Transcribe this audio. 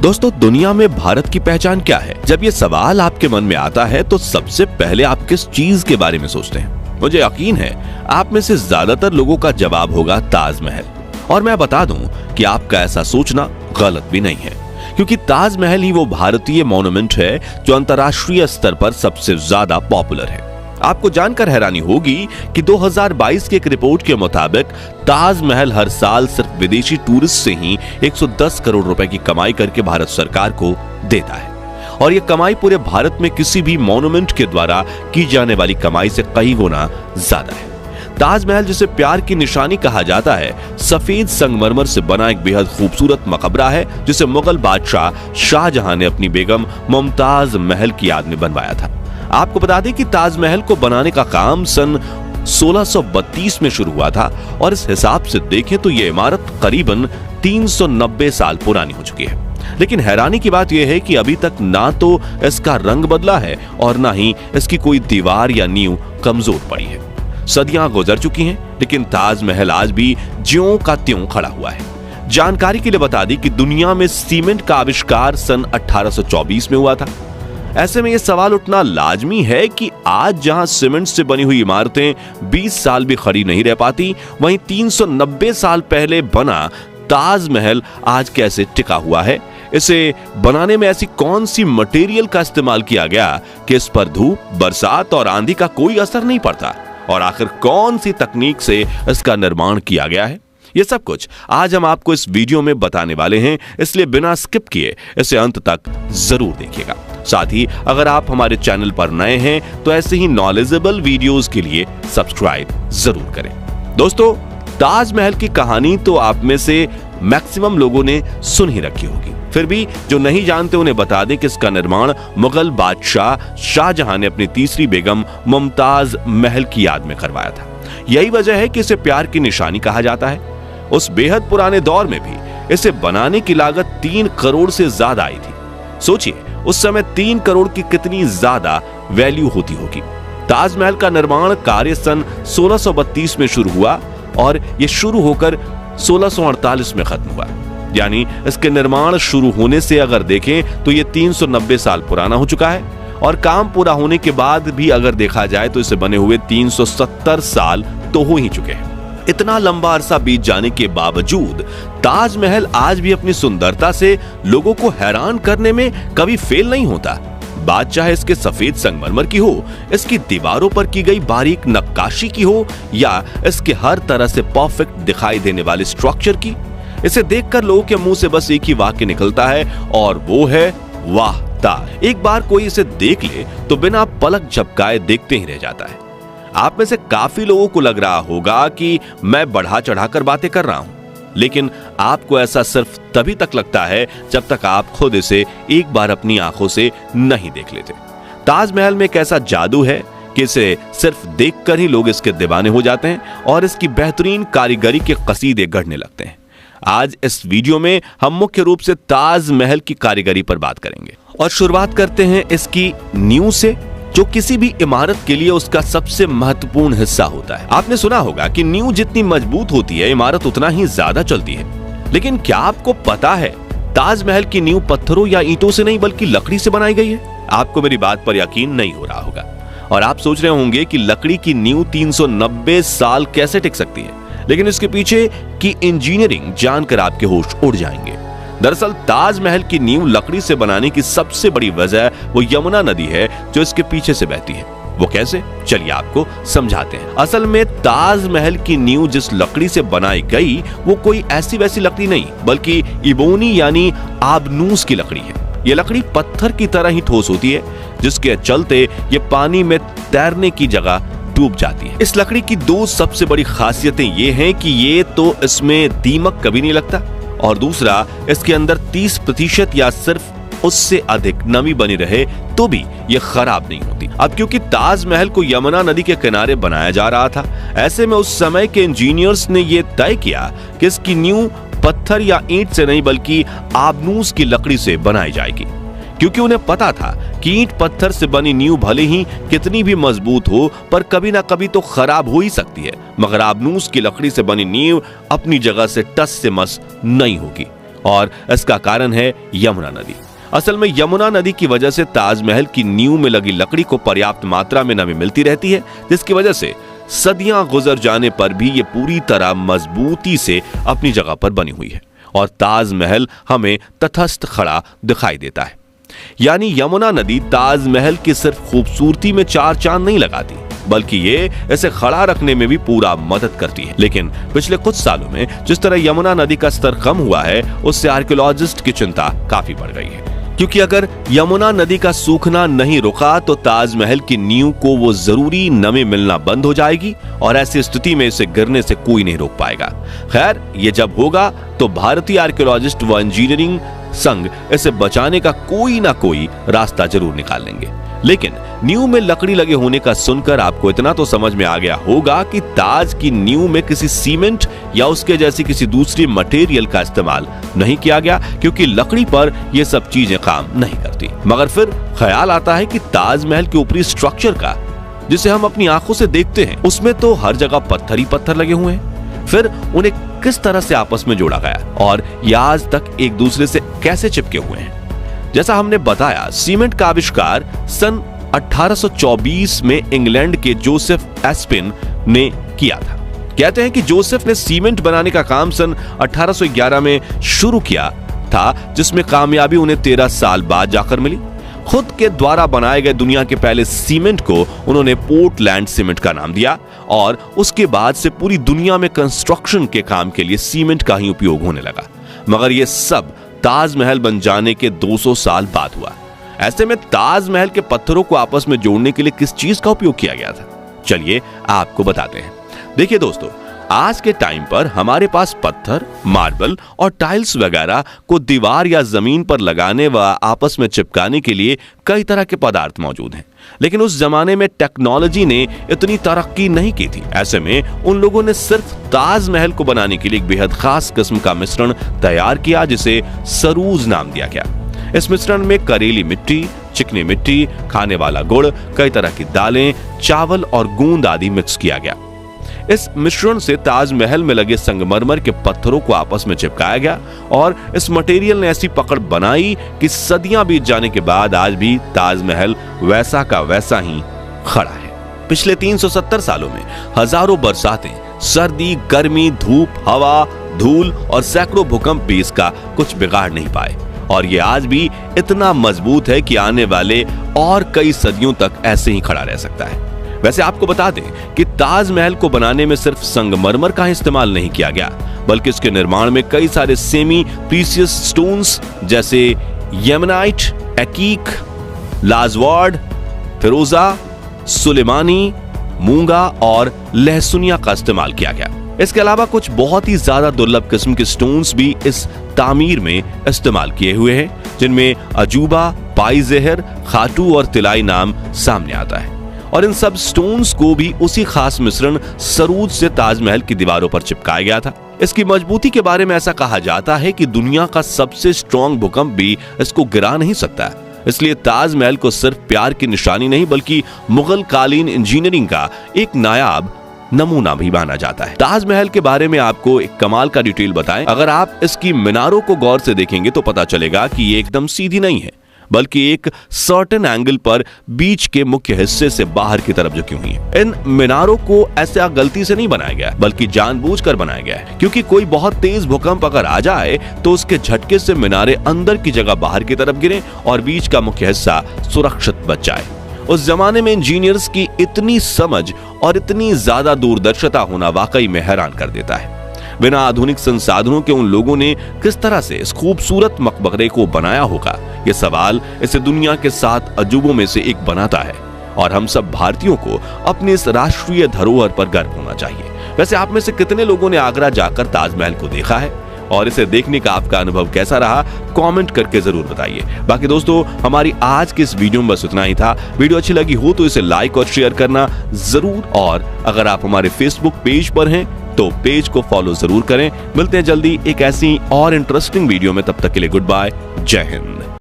दोस्तों, दुनिया में भारत की पहचान क्या है? जब ये सवाल आपके मन में आता है तो सबसे पहले आप किस चीज के बारे में सोचते हैं? मुझे यकीन है आप में से ज्यादातर लोगों का जवाब होगा ताजमहल। और मैं बता दूं कि आपका ऐसा सोचना गलत भी नहीं है, क्योंकि ताजमहल ही वो भारतीय मॉन्यूमेंट है जो अंतर्राष्ट्रीय स्तर पर सबसे ज्यादा पॉपुलर है। आपको जानकर हैरानी होगी कि 2022 की एक रिपोर्ट के मुताबिक ताजमहल हर साल सिर्फ विदेशी टूरिस्ट से ही 110 करोड़ रुपए की कमाई करके भारत सरकार को देता है। और यह कमाई पूरे भारत में किसी भी मॉन्यूमेंट के द्वारा की जाने वाली कमाई से कई गुना ज्यादा है। ताजमहल, जिसे प्यार की निशानी कहा जाता है, सफेद संगमरमर से बना एक बेहद खूबसूरत मकबरा है जिसे मुगल बादशाह शाहजहां ने अपनी बेगम मुमताज महल की याद में बनवाया था। आपको बता दें कि ताजमहल को बनाने का काम सन 1632 में शुरू हुआ था और इस हिसाब से देखें तो यह इमारत करीबन 390 साल पुरानी हो चुकी है। लेकिन हैरानी की बात यह है कि अभी तक ना तो इसका रंग बदला है और ना ही इसकी कोई दीवार या नींव कमजोर पड़ी है। सदियां गुजर चुकी हैं, लेकिन ताजमहल आज भी ज्यों का त्यों खड़ा हुआ है। जानकारी के लिए बता दी कि दुनिया में सीमेंट का आविष्कार सन 1824 में हुआ था। ऐसे में यह सवाल उठना लाजमी है कि आज जहां सीमेंट से बनी हुई इमारतें 20 साल भी खड़ी नहीं रह पाती, वहीं 390 साल पहले बना ताजमहल आज कैसे टिका हुआ है? इसे बनाने में ऐसी कौन सी मटेरियल का इस्तेमाल किया गया कि इस पर धूप, बरसात और आंधी का कोई असर नहीं पड़ता? और आखिर कौन सी तकनीक से इसका निर्माण किया गया है? ये सब कुछ आज हम आपको इस वीडियो में बताने वाले हैं, इसलिए बिना स्किप किए इसे अंत तक जरूर देखिएगा। साथ ही अगर आप हमारे चैनल पर नए हैं तो ऐसे ही नॉलेजेबल वीडियोस के लिए सब्सक्राइब जरूर करें। दोस्तों, ताजमहल की कहानी तो आप में से मैक्सिमम लोगों ने सुन ही रखी होगी, फिर भी जो नहीं जानते उन्हें बता दें कि इसका निर्माण मुगल बादशाह शाहजहां ने अपनी तीसरी बेगम मुमताज महल की याद में करवाया था। यही वजह है कि इसे प्यार की निशानी कहा जाता है। उस बेहद पुराने दौर में भी इसे बनाने की लागत 3 करोड़ से ज्यादा आई थी। सोचिए उस समय 3 करोड़ की कितनी ज्यादा वैल्यू होती होगी। ताजमहल का निर्माण कार्य सन 1632 में शुरू हुआ और यह शुरू होकर 1648 में खत्म हुआ। यानी इसके निर्माण शुरू होने से अगर देखें तो यह 390 साल पुराना हो चुका है और काम पूरा होने के बाद भी अगर देखा जाए तो इसे बने हुए 370 साल तो हो ही चुके हैं। इतना लंबा अरसा बीत जाने के बावजूद ताजमहल आज भी अपनी सुंदरता से लोगों को हैरान करने में कभी फेल नहीं होता। बात चाहे इसके सफेद संगमरमर की हो, इसकी दीवारों पर की गई बारीक नक्काशी की हो या इसके हर तरह से परफेक्ट दिखाई देने वाले स्ट्रक्चर की, इसे देखकर लोगों के मुंह से बस एक ही वाक्य निकलता है और वो है वाह ताज। एक बार कोई इसे देख ले तो बिना पलक झपकाए देखते ही रह जाता है। आप में से काफी लोगों को लग रहा होगा कि मैं बढ़ा चढ़ाकर बातें कर रहा हूं, लेकिन आपको ऐसा सिर्फ तभी तक लगता है जब तक आप खुद इसे एक बार अपनी आंखों से नहीं देख लेते। ताजमहल में एक ऐसा जादू है कि इसे सिर्फ देखकर ही लोग इसके दीवाने हो जाते हैं और इसकी बेहतरीन कारीगरी के कसीदे गढ़ने लगते हैं। आज इस वीडियो में हम मुख्य रूप से ताजमहल की कारीगरी पर बात करेंगे और शुरुआत करते हैं इसकी नींव से, जो किसी भी इमारत के लिए उसका सबसे महत्वपूर्ण हिस्सा होता है। आपने सुना होगा कि नींव जितनी मजबूत होती है, इमारत उतना ही ज्यादा चलती है। लेकिन क्या आपको पता है ताजमहल की नींव पत्थरों या ईंटों से नहीं बल्कि लकड़ी से बनाई गई है? आपको मेरी बात पर यकीन नहीं हो रहा होगा और आप सोच रहे होंगे कि लकड़ी की नींव 390 साल कैसे टिक सकती है, लेकिन इसके पीछे की इंजीनियरिंग जानकर आपके होश उड़ जाएंगे। दरअसल ताजमहल की नींव लकड़ी से बनाने की सबसे बड़ी वजह वो यमुना नदी है जो इसके पीछे से बहती है। वो कैसे, चलिए आपको समझाते हैं। असल में ताजमहल की नींव जिस लकड़ी से बनाई गई वो कोई ऐसी वैसी लकड़ी नहीं, बल्कि इबोनी यानी आबनूस की लकड़ी है। ये लकड़ी पत्थर की तरह ही ठोस होती है, जिसके चलते ये पानी में तैरने की जगह डूब जाती है। इस लकड़ी की 2 सबसे बड़ी खासियतें ये हैं कि ये तो इसमें दीमक कभी नहीं लगता और दूसरा इसके अंदर 30% या सिर्फ उससे अधिक नमी बनी रहे तो भी ये खराब नहीं होती। अब क्योंकि ताजमहल को यमुना नदी के किनारे बनाया जा रहा था, ऐसे में उस समय के इंजीनियर्स ने ये तय किया कि इसकी नींव पत्थर या ईंट से नहीं बल्कि आबनूस की लकड़ी से बनाई जाएगी, क्योंकि उन्हें पता था कि ईंट पत्थर से बनी नींव भले ही कितनी भी मजबूत हो पर कभी ना कभी तो खराब हो ही सकती है, मगर आबनूस की लकड़ी से बनी नींव अपनी जगह से टस से मस नहीं होगी। और इसका कारण है यमुना नदी। असल में यमुना नदी की वजह से ताजमहल की नींव में लगी लकड़ी को पर्याप्त मात्रा में नमी मिलती रहती है, जिसकी वजह से सदियां गुजर जाने पर भी ये पूरी तरह मजबूती से अपनी जगह पर बनी हुई है और ताजमहल हमें तटस्थ खड़ा दिखाई देता है। यानी यमुना नदी ताजमहल की सिर्फ खूबसूरती में चार चांद नहीं लगाती, बल्कि ये इसे खड़ा रखने में भी पूरा मदद करती है। लेकिन पिछले कुछ सालों में जिस तरह यमुना नदी का स्तर कम हुआ है, उससे आर्कियोलॉजिस्ट की चिंता काफी बढ़ गई है, क्योंकि अगर यमुना नदी का सूखना नहीं रुका तो ताजमहल की नींव को वो जरूरी नमी मिलना बंद हो जाएगी और ऐसी स्थिति में इसे गिरने से कोई नहीं रोक पाएगा। खैर, ये जब होगा तो भारतीय आर्कियोलॉजिस्ट व इंजीनियरिंग संघ इसे बचाने का कोई ना कोई रास्ता जरूर निकाल लेंगे। लेकिन नींव में लकड़ी लगे होने का सुनकर आपको इतना तो समझ में आ गया होगा कि ताज की नींव में किसी सीमेंट या उसके जैसी किसी दूसरी मटेरियल का इस्तेमाल नहीं किया गया, क्योंकि लकड़ी पर यह सब चीजें काम नहीं करती। मगर फिर ख्याल आता है कि ताजमहल के ऊपरी स्ट्रक्चर का, जिसे हम अपनी आंखों से देखते हैं, उसमें तो हर जगह पत्थर ही पत्थर लगे हुए हैं। फिर उन्हें किस तरह से आपस में जोड़ा गया और ये आज तक एक दूसरे से कैसे चिपके हुए हैं? जैसा हमने बताया, सीमेंट का आविष्कार सन 1824 में इंग्लैंड के जोसेफ एस्पिन ने किया था। कहते हैं कि जोसेफ ने सीमेंट बनाने का काम सन 1811 में शुरू किया था, जिसमें कामयाबी उन्हें 13 साल बाद जाकर मिली। खुद के द्वारा बनाए गए दुनिया के पहले सीमेंट को उन्होंने पोर्टलैंड सीमेंट का नाम दिया और उसके बाद से पूरी दुनिया में कंस्ट्रक्शन के काम के लिए सीमेंट का ही उपयोग होने लगा। मगर यह सब ताजमहल बन जाने के 200 साल बाद हुआ। ऐसे में ताजमहल के पत्थरों को आपस में जोड़ने के लिए किस चीज का उपयोग किया गया था? चलिए आपको बताते हैं। देखिए दोस्तों, आज के टाइम पर हमारे पास पत्थर, मार्बल और टाइल्स वगैरह को दीवार या जमीन पर लगाने व आपस में चिपकाने के लिए कई तरह के पदार्थ मौजूद हैं। लेकिन उस जमाने में टेक्नोलॉजी ने इतनी तरक्की नहीं की थी। ऐसे में उन लोगों ने सिर्फ ताजमहल को बनाने के लिए एक बेहद खास किस्म का मिश्रण तैयार किया, जिसे सरूज नाम दिया गया। इस मिश्रण में करेली मिट्टी, चिकनी मिट्टी, खाने वाला गुड़, कई तरह की दालें, चावल और गूंद आदि मिक्स किया गया। इस मिश्रण से ताजमहल में लगे संगमरमर के पत्थरों को आपस में चिपकाया गया और इस मटेरियल ने ऐसी पकड़ बनाई कि सदियां बीत जाने के बाद आज भी ताजमहल वैसा का वैसा ही खड़ा है। पिछले 370 सालों में हजारों बरसातें, सर्दी, गर्मी, धूप, हवा, धूल और सैकड़ों भूकंप भी इसका कुछ बिगाड़ नहीं पाए और ये आज भी इतना मजबूत है कि आने वाले और कई सदियों तक ऐसे ही खड़ा रह सकता है। वैसे आपको बता दें कि ताजमहल को बनाने में सिर्फ संगमरमर का इस्तेमाल नहीं किया गया, बल्कि इसके निर्माण में कई सारे सेमी प्रीशियस स्टोन्स जैसे येमेनाइट, एकीक, लाजवार्ड, फिरोजा, सुलेमानी, मूंगा और लहसुनिया का इस्तेमाल किया गया। इसके अलावा कुछ बहुत ही ज्यादा दुर्लभ किस्म के स्टोन्स भी इस तामीर में इस्तेमाल किए हुए हैं, जिनमें अजूबा, पाई जहर, खाटू और तिलाई नाम सामने आता है। और इन सब स्टोन्स को भी उसी खास मिश्रण सरूज से ताजमहल की दीवारों पर चिपकाया गया था। इसकी मजबूती के बारे में ऐसा कहा जाता है कि दुनिया का सबसे स्ट्रॉन्ग भूकंप भी इसको गिरा नहीं सकता। इसलिए ताजमहल को सिर्फ प्यार की निशानी नहीं, बल्कि मुगल कालीन इंजीनियरिंग का एक नायाब नमूना भी माना जाता है। ताजमहल के बारे में आपको एक कमाल का डिटेल बताएं। अगर आप इसकी मीनारों को गौर से देखेंगे तो पता चलेगा कि ये एकदम सीधी नहीं है, बल्कि एक सर्टेन एंगल पर बीच के मुख्य हिस्से से बाहर की तरफ झुकी हुई है। इन मीनारों को ऐसा गलती से नहीं बनाया गया, बल्कि जानबूझकर बनाया गया है, क्योंकि कोई बहुत तेज भूकंप अगर आ जाए तो उसके झटके से मीनारें अंदर की जगह बाहर की तरफ गिरे और बीच का मुख्य हिस्सा सुरक्षित बच जाए। उस जमाने में इंजीनियर्स की इतनी समझ और इतनी ज्यादा दूरदर्शिता होना वाकई में हैरान कर देता है। बिना आधुनिक संसाधनों के उन लोगों ने किस तरह से इस खूबसूरत मकबरे को बनाया होगा, ये सवाल इसे दुनिया के 7 अजूबों में से एक बनाता है और हम सब भारतीयों को अपने इस राष्ट्रीय धरोहर पर गर्व होना चाहिए। वैसे आप में से कितने लोगों ने आगरा जाकर ताजमहल को देखा है और इसे देखने का आपका अनुभव कैसा रहा, कमेंट करके जरूर बताइए। बाकी दोस्तों, हमारी आज की इस वीडियो में बस इतना ही था। वीडियो अच्छी लगी हो तो इसे लाइक और शेयर करना जरूर, और अगर आप हमारे फेसबुक पेज पर हैं तो पेज को फॉलो जरूर करें। मिलते हैं जल्दी एक ऐसी और इंटरेस्टिंग वीडियो में, तब तक के लिए गुड बाय, जय हिंद।